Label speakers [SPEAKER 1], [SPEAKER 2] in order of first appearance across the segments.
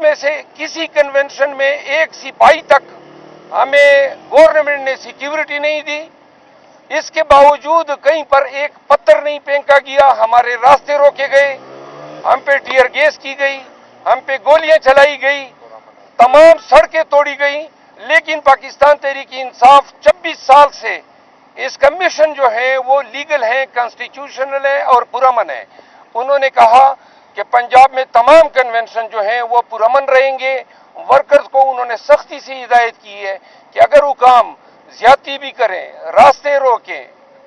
[SPEAKER 1] उसमें से किसी कन्वेंशन में एक सिपाही तक हमें गवर्नमेंट ने सिक्योरिटी नहीं दी। इसके बावजूद कहीं पर एक पत्थर नहीं फेंका गया, हमारे रास्ते रोके गए, हम पे टीयर गैस की गई, हम पे गोलियां चलाई गई, तमाम सड़कें तोड़ी गई। लेकिन पाकिस्तान तहरीक इंसाफ 26 साल से इसका मिशन जो है वो लीगल है, कॉन्स्टिट्यूशनल है और पुरअमन है। उन्होंने कहा कि पंजाब में तमाम कन्वेंशन जो हैं वो पुरअमन रहेंगे। वर्कर्स को उन्होंने सख्ती से हिदायत की है कि अगर वो काम ज्यादती भी करें, रास्ते रोकें,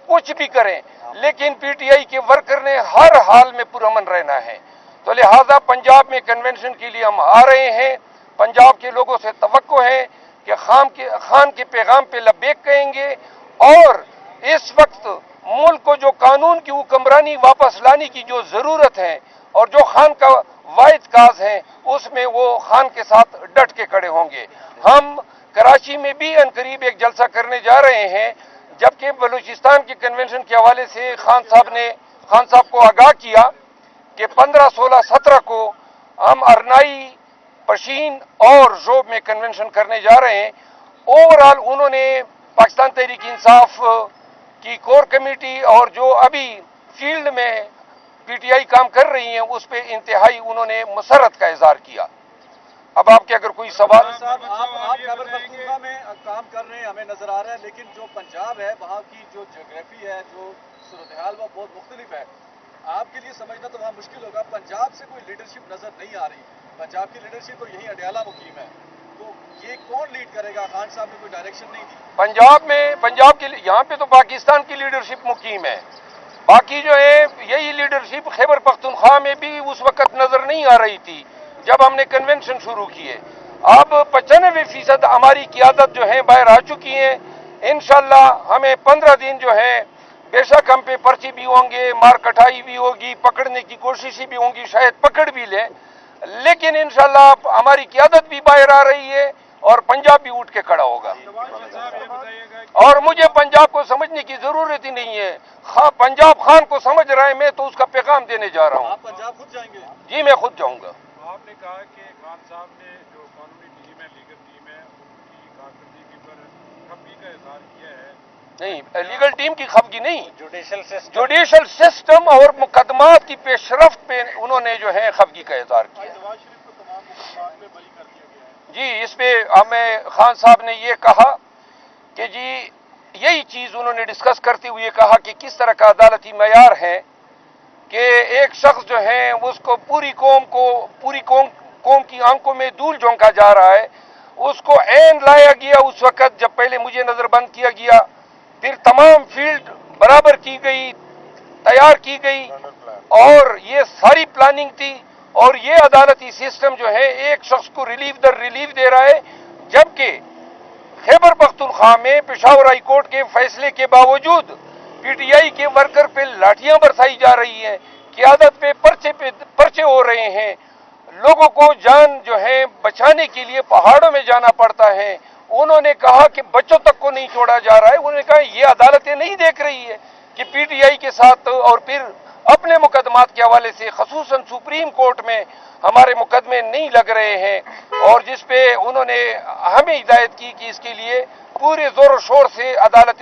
[SPEAKER 1] कुछ भी करें, लेकिन पीटीआई के वर्कर ने हर हाल में पुरअमन रहना है। तो लिहाजा पंजाब में कन्वेंशन के लिए हम आ रहे हैं। पंजाब के लोगों से तवक्को है कि खान के पैगाम पे लब्बैक कहेंगे और इस वक्त मुल्क को जो कानून की हुक्मरानी वापस लाने की जो जरूरत है और जो खान का वाहिद काज है उसमें वो खान के साथ डट के खड़े होंगे। हम कराची में भी अनकरीब एक जलसा करने जा रहे हैं, जबकि बलूचिस्तान के कन्वेंशन के हवाले से खान साहब को आगाह किया कि 15, 16, 17 को हम अरनाई, पशीन और जोब में कन्वेंशन करने जा रहे हैं। ओवरऑल उन्होंने पाकिस्तान तहरीक इंसाफ की कोर कमेटी और जो अभी फील्ड में पीटीआई काम कर रही है उस पर इंतहाई उन्होंने मसरत का इजहार किया। अब आपके अगर कोई सवाल।
[SPEAKER 2] साहब आप खैबर पख्तूनख्वा में काम कर रहे हैं, हमें नजर आ रहा है, लेकिन जो पंजाब है वहाँ की जो ज्योग्राफी है, जो सूरत हाल वो बहुत मुख्तलिफ है। आपके लिए समझना तो वहाँ मुश्किल होगा। पंजाब से कोई लीडरशिप नजर नहीं आ रही। पंजाब की लीडरशिप तो यही अडयाला मुकीम है, तो ये कौन लीड करेगा? खान साहब ने कोई डायरेक्शन नहीं दी।
[SPEAKER 1] पंजाब के यहाँ पे तो पाकिस्तान की लीडरशिप मुकीम है। बाकी जो है यही लीडरशिप खैबर पख्तूनख्वा में भी उस वक्त नजर नहीं आ रही थी जब हमने कन्वेंशन शुरू किए। अब 95% हमारी क़ियादत जो है बाहर आ चुकी है। इंशाल्लाह हमें 15 दिन जो है बेशक हम पे पर्ची भी होंगे, मार कटाई भी होगी, पकड़ने की कोशिशें भी होंगी, शायद पकड़ भी ले, लेकिन इंशाल्लाह हमारी क़ियादत भी बाहर आ रही है और पंजाब भी उठ के खड़ा होगा। और मुझे पंजाब को समझने की जरूरत ही नहीं है, पंजाब खान को समझ रहा है, मैं तो उसका पैगाम देने जा रहा हूँ।
[SPEAKER 2] आप पंजाब खुद जाएंगे?
[SPEAKER 1] जी मैं खुद जाऊंगा।
[SPEAKER 3] आपने कहा कि खान साहब ने जो कानूनी टीम है, लीगल टीम है, उनकी कारकर्दगी पर खफगी का इजहार किया है।
[SPEAKER 1] नहीं, लीगल टीम की खफगी नहीं, जुडिशल सिस्टम और मुकदमात की पेशरफ्त पे उन्होंने जो है खफगी का इजहार किया। जी इस पे हमें खान साहब ने ये कहा कि जी यही चीज उन्होंने डिस्कस करते हुए कहा कि किस तरह का अदालती मयार है कि एक शख्स जो है उसको पूरी कौम की आंखों में धूल झोंका जा रहा है, उसको ऐन लाया गया उस वक्त जब पहले मुझे नजरबंद किया गया, फिर तमाम फील्ड बराबर की गई, तैयार की गई और ये सारी प्लानिंग थी। और ये अदालती सिस्टम जो है एक शख्स को रिलीफ दर रिलीफ दे रहा है, जबकि खैबर पख्तूनख्वा में पेशावर हाई कोर्ट के फैसले के बावजूद पीटीआई के वर्कर पे लाठियां बरसाई जा रही हैं, क़ियादत पे पर्चे हो रहे हैं, लोगों को जान जो है बचाने के लिए पहाड़ों में जाना पड़ता है। उन्होंने कहा कि बच्चों तक को नहीं छोड़ा जा रहा है। उन्होंने कहा ये अदालतें नहीं देख रही है कि पीटीआई के साथ और फिर अपने मुकदमात के हवाले से खसूसन सुप्रीम कोर्ट में हमारे मुकदमे नहीं लग रहे हैं, और जिस पे उन्होंने हमें हिदायत की कि इसके लिए पूरे जोर शोर से अदालत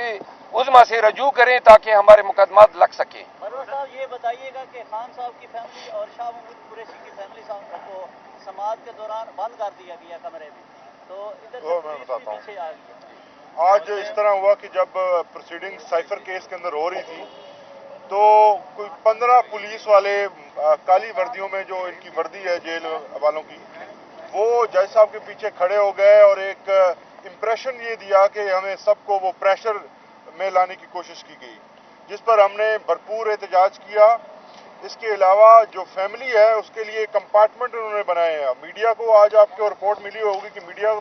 [SPEAKER 1] उज़्मा से रजू करें ताकि हमारे मुकदमात लग सके।
[SPEAKER 4] मरवा साहब ये बताइएगा कि खान साहब की फैमिली और शाह महमूद कुरैशी की फैमिली को समाअत के दौरान बंद कर दिया गया कमरे में, तो इधर
[SPEAKER 5] मैं बताता हूँ।
[SPEAKER 4] पीछे आ गया।
[SPEAKER 5] आज इस तरह हुआ कि जब प्रोसीडिंग साइफर केस के अंदर हो रही थी तो कोई 15 पुलिस वाले काली वर्दियों में, जो इनकी वर्दी है जेल वालों की, वो जज साहब के पीछे खड़े हो गए और एक इम्प्रेशन ये दिया कि हमें सबको वो प्रेशर में लाने की कोशिश की गई, जिस पर हमने भरपूर एहतजाज किया। इसके अलावा जो फैमिली है उसके लिए कंपार्टमेंट उन्होंने बनाए हैं। मीडिया को आज आपको रिपोर्ट मिली होगी कि मीडिया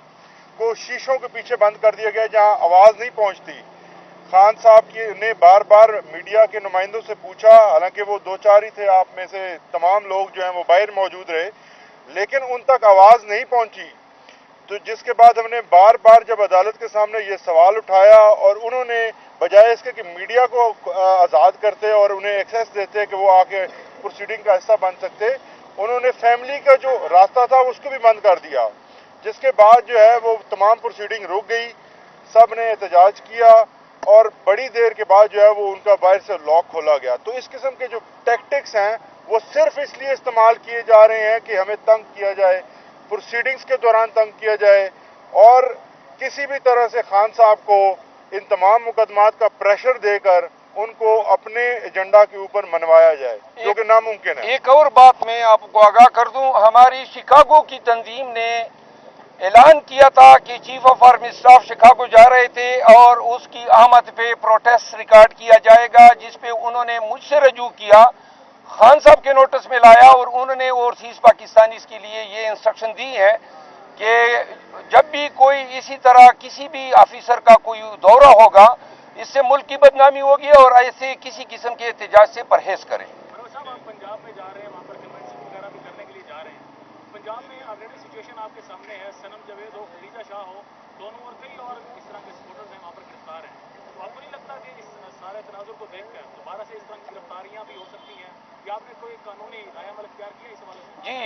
[SPEAKER 5] को शीशों के पीछे बंद कर दिया गया जहां आवाज़ नहीं पहुंचती। खान साहब ने बार बार मीडिया के नुमाइंदों से पूछा, हालांकि वो 2-4 ही थे, आप में से तमाम लोग जो हैं वो बाहर मौजूद रहे, लेकिन उन तक आवाज़ नहीं पहुंची। तो जिसके बाद हमने बार बार जब अदालत के सामने ये सवाल उठाया और उन्होंने बजाय इसके कि मीडिया को आज़ाद करते और उन्हें एक्सेस देते कि वो आके प्रोसीडिंग का हिस्सा बन सकते, उन्होंने फैमिली का जो रास्ता था उसको भी बंद कर दिया, जिसके बाद जो है वो तमाम प्रोसीडिंग रुक गई, सब ने एहतजाज किया और बड़ी देर के बाद जो है वो उनका बाहर से लॉक खोला गया। तो इस किस्म के जो टैक्टिक्स हैं वो सिर्फ इसलिए इस्तेमाल किए जा रहे हैं कि हमें तंग किया जाए, प्रोसीडिंग्स के दौरान तंग किया जाए और किसी भी तरह से खान साहब को इन तमाम मुकदमात का प्रेशर देकर उनको अपने एजेंडा के ऊपर मनवाया जाए, जो कि नामुमकिन है।
[SPEAKER 1] एक और बात मैं आपको आगाह कर दूं, हमारी शिकागो की तंजीम ने ऐलान किया था कि chief of army staff Chicago जा रहे थे और उसकी आमद पे प्रोटेस्ट रिकॉर्ड किया जाएगा, जिस पे उन्होंने मुझसे रजू किया, खान साहब के नोटिस में लाया और उन्होंने ओवरसीज पाकिस्तानीज के लिए ये इंस्ट्रक्शन दी है कि जब भी कोई इसी तरह किसी भी ऑफिसर का कोई दौरा होगा, इससे मुल्क की बदनामी होगी और ऐसे किसी किस्म के एहतजाज से परहेज करें।
[SPEAKER 3] साहब, आप पंजाब में जा रहे हैं, वहाँ पर कन्वेंशन वगैरह भी करने के लिए जा रहे हैं। पंजाब में ऑलरेडी सिचुएशन आपके सामने है, सनम जवेद हो, खदीजा शाह हो, दोनों और कई और इस तरह के सपोर्टर्स हैं वहाँ पर गिरफ्तार हैं। तो आपको नहीं लगता कि इस सारे तनाजुर को देखकर दोबारा से इस तरह की गिरफ्तारियाँ भी हो सकती हैं, या आपने कोई कानूनी रायअमल इख्तियार किया इस हवाले से?
[SPEAKER 1] जी,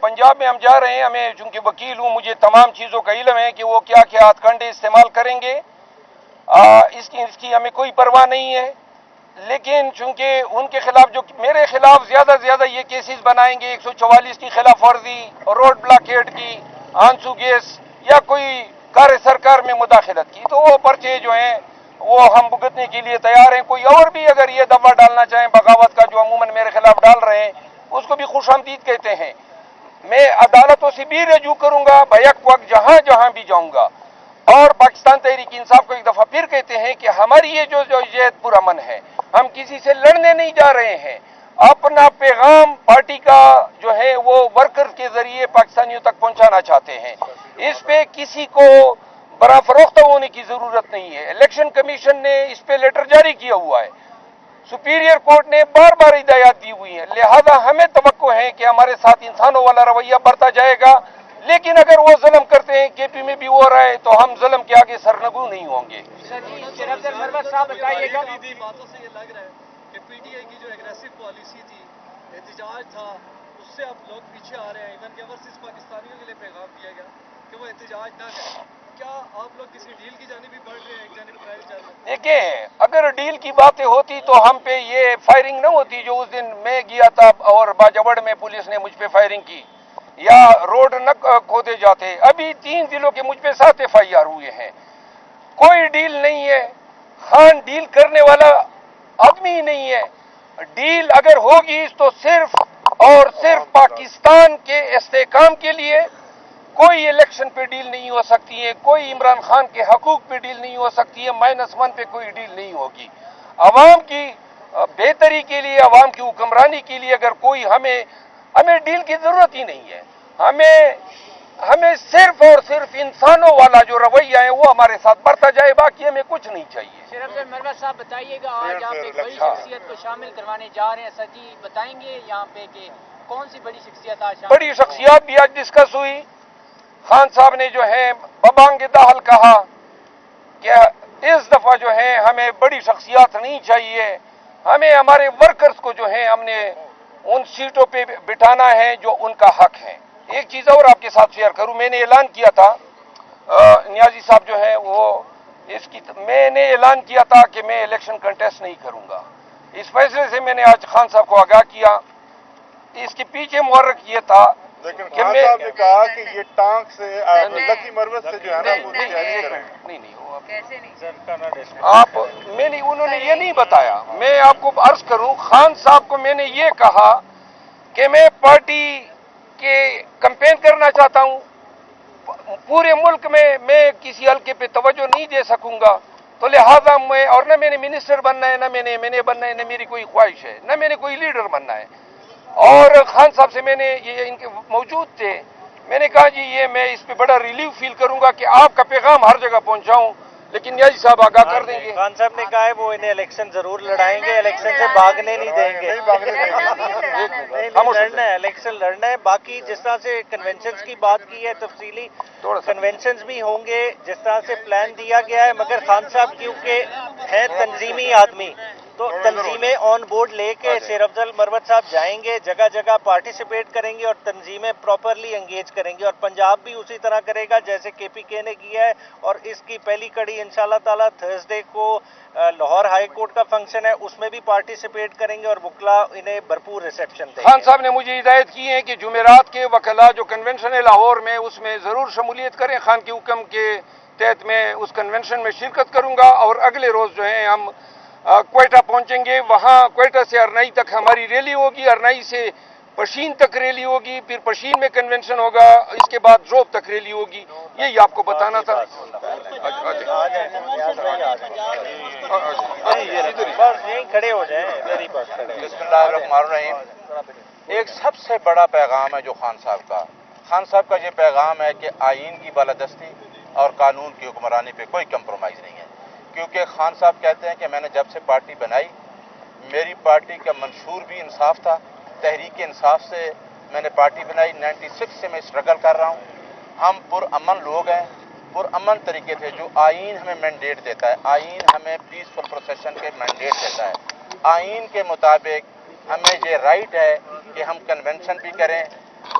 [SPEAKER 1] पंजाब में हम जा रहे हैं, हमें चूंकि वकील हूँ, मुझे तमाम चीज़ों का इल्म है कि वो क्या क्या हथकंडे इस्तेमाल करेंगे, इसकी हमें कोई परवाह नहीं है। लेकिन चूंकि उनके खिलाफ जो मेरे खिलाफ ज्यादा से ज्यादा ये केसेस बनाएंगे, 144 की खिलाफ वर्जी, रोड ब्लॉकेड की, आंसू गैस या कोई कार्य सरकार में मुदाखलत की, तो वो पर्चे जो हैं वो हम भुगतने के लिए तैयार हैं। कोई और भी अगर ये दफा डालना चाहें बगावत का, जो अमूमन मेरे खिलाफ डाल रहे हैं, उसको भी खुशामदीद कहते हैं। मैं अदालतों से भी रजू करूंगा, बैक वक्त जहां जहां भी जाऊंगा। और पाकिस्तान तहरीक इंसाफ को एक दफा फिर कहते हैं कि हमारी ये जो जहद पुरअमन है, हम किसी से लड़ने नहीं जा रहे हैं, अपना पैगाम पार्टी का जो है वो वर्कर के जरिए पाकिस्तानियों तक पहुंचाना चाहते हैं। इस पे किसी को बड़ा फरोख्त होने की जरूरत नहीं है। इलेक्शन कमीशन ने इस पे लेटर जारी किया हुआ है, सुपीरियर कोर्ट ने बार बार हिदायत दी हुई है, लिहाजा हमें तवक्को है कि हमारे साथ इंसानों वाला रवैया बरता जाएगा। लेकिन अगर वो जुल्म करते हैं, केपी में भी हो रहा है, तो हम जुल्म के आगे सरनगू नहीं होंगे।
[SPEAKER 2] बातों से ये लग रहा है कि पीटीआई की जो एग्रेसिव पॉलिसी थी, एहतजाज था, उससे अब लोग पीछे आ रहे हैं। इवन के ओवरसीज पाकिस्तानियों के लिए पैगाम दिया गया कि वो एहतजाज ना करें। क्या आप लोग किसी डील की जानिब भी बढ़ रहे हैं, एक जानिब ट्रायल चल रहा है?
[SPEAKER 1] देखिए, अगर डील की बातें होती तो हम पे ये फायरिंग न होती जो उस दिन मैं गया था और बाजवड़ में पुलिस ने मुझ पे फायरिंग की, या रोड न खोदे जाते। अभी 3 जिलों के मुझ पे 7 FIR हुए हैं। कोई डील नहीं है, खान डील करने वाला आदमी ही नहीं है। डील अगर होगी तो सिर्फ और सिर्फ पाकिस्तान के इस्तेहकाम के लिए। कोई इलेक्शन पे डील नहीं हो सकती है, कोई इमरान खान के हकूक पे डील नहीं हो सकती है, -1 पे कोई डील नहीं होगी। अवाम की बेहतरी के लिए, अवाम की हुक्मरानी के लिए अगर कोई हमें डील की जरूरत ही नहीं है। हमें सिर्फ और सिर्फ इंसानों वाला जो रवैया है वो हमारे साथ बढ़ता जाए, बाकी हमें कुछ नहीं चाहिए।
[SPEAKER 6] सिर्फ मरवा साहब बताइएगा, आज आप एक बड़ी शख्सियत को शामिल करवाने जा रहे हैं, सर जी बताएंगे यहाँ पे कि कौन सी बड़ी शख्सियत आज?
[SPEAKER 1] बड़ी शख्सियत भी आज डिस्कस हुई। खान साहब ने जो है बबांग दाहल कहा कि इस दफा जो है हमें बड़ी शख्सियत नहीं चाहिए, हमें हमारे वर्कर्स को जो है हमने उन सीटों पे बिठाना है जो उनका हक है। एक चीज और आपके साथ शेयर करूं, मैंने ऐलान किया था, नियाजी साहब जो है वो मैंने ऐलान किया था कि मैं इलेक्शन कंटेस्ट नहीं करूंगा। इस फैसले से मैंने आज खान साहब को आगाह किया। इसके पीछे मुहर्रक ये था,
[SPEAKER 5] लेकिन खान साहब ने कहा कि ये टांग से लकी मरवत से जो है ना वो तैयारी करें।
[SPEAKER 1] नहीं वो आप मैंने उन्होंने ये नहीं बताया। मैं आपको अर्ज करूं, खान साहब को मैंने ये कहा कि मैं पार्टी के कैंपेन करना चाहता हूं, पूरे मुल्क में मैं किसी हल्के पे तवज्जो नहीं दे सकूंगा, तो लिहाजा मैं, और न मैंने मिनिस्टर बनना है, न मैंने बनना है, न मेरी कोई ख्वाहिश है, न मैंने कोई लीडर बनना है। और खान साहब से मैंने ये इनके मौजूद थे, मैंने कहा जी ये मैं इस पे बड़ा रिलीफ फील करूंगा कि आपका पैगाम हर जगह पहुंचाऊं, लेकिन न्याजी साहब आगाह कर देंगे।
[SPEAKER 7] खान साहब ने कहा है वो इन्हें इलेक्शन जरूर लड़ाएंगे, इलेक्शन से भागने नहीं देंगे।
[SPEAKER 1] हम
[SPEAKER 7] लड़ना है, इलेक्शन लड़ना है। बाकी जिस तरह से कन्वेंशन की बात की है, तफसीली कन्वेंशन भी होंगे जिस तरह से प्लान दिया गया है, मगर खान साहब क्योंकि है तंजीमी आदमी, تو تنظیمیں آن بورڈ لے کے شیر افضل مروت صاحب جائیں گے, جگہ جگہ پارٹیسپیٹ کریں گے اور تنظیمیں پراپرلی انگیج کریں گے, اور پنجاب بھی اسی طرح کرے گا جیسے کے پی کے نے کیا ہے. اور اس کی پہلی کڑی انشاءاللہ تعالیٰ تھرسڈے کو لاہور ہائی کورٹ کا فنکشن ہے, اس میں بھی پارٹیسپیٹ کریں گے اور وکلا انہیں بھرپور ریسیپشن دیں گے.
[SPEAKER 1] خان صاحب نے مجھے ہدایت کی ہے کہ جمعرات کے وکلا جو کنونشن ہے لاہور میں, اس میں ضرور شمولیت کریں. خان کے حکم کے تحت میں اس کنونشن میں شرکت کروں گا, اور اگلے روز جو ہے ہم کوئٹہ پہنچیں گے. وہاں کوئٹہ سے ارنائی تک ہماری ریلی ہوگی, ارنائی سے پشین تک ریلی ہوگی, پھر پشین میں کنونشن ہوگا, اس کے بعد زوب تک ریلی ہوگی. یہی آپ کو بتانا تھا.
[SPEAKER 7] یہیں کھڑے ہو جائیں, ادھر ہی بس کھڑے.
[SPEAKER 8] بسم اللہ الرحمن الرحیم. ایک سب سے بڑا پیغام ہے جو خان صاحب کا یہ پیغام ہے کہ آئین کی بالادستی اور قانون کی حکمرانی پہ کوئی کمپرومائز نہیں ہے. کیونکہ خان صاحب کہتے ہیں کہ میں نے جب سے پارٹی بنائی, میری پارٹی کا منشور بھی انصاف تھا, تحریک انصاف سے میں نے پارٹی بنائی. 96 سے میں اسٹرگل کر رہا ہوں. ہم پرامن لوگ ہیں, پرامن طریقے سے جو آئین ہمیں مینڈیٹ دیتا ہے, آئین ہمیں پیسفل پروسیشن کے مینڈیٹ دیتا ہے, آئین کے مطابق ہمیں یہ رائٹ ہے کہ ہم کنونشن بھی کریں,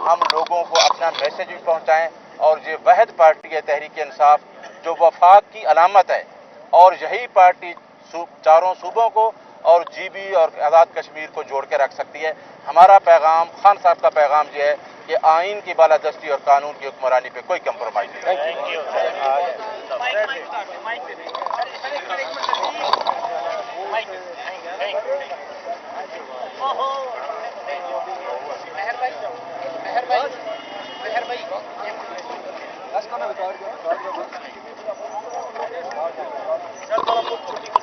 [SPEAKER 8] ہم لوگوں کو اپنا میسج بھی پہنچائیں. اور یہ واحد پارٹی ہے تحریک انصاف جو وفاق کی علامت ہے, اور یہی پارٹی چاروں صوبوں کو اور جی بی اور آزاد کشمیر کو جوڑ کے رکھ سکتی ہے. ہمارا پیغام, خان صاحب کا پیغام یہ ہے کہ آئین کی بالادستی اور قانون کی حکمرانی پہ کوئی کمپرومائز نہیں.
[SPEAKER 2] Let's go now.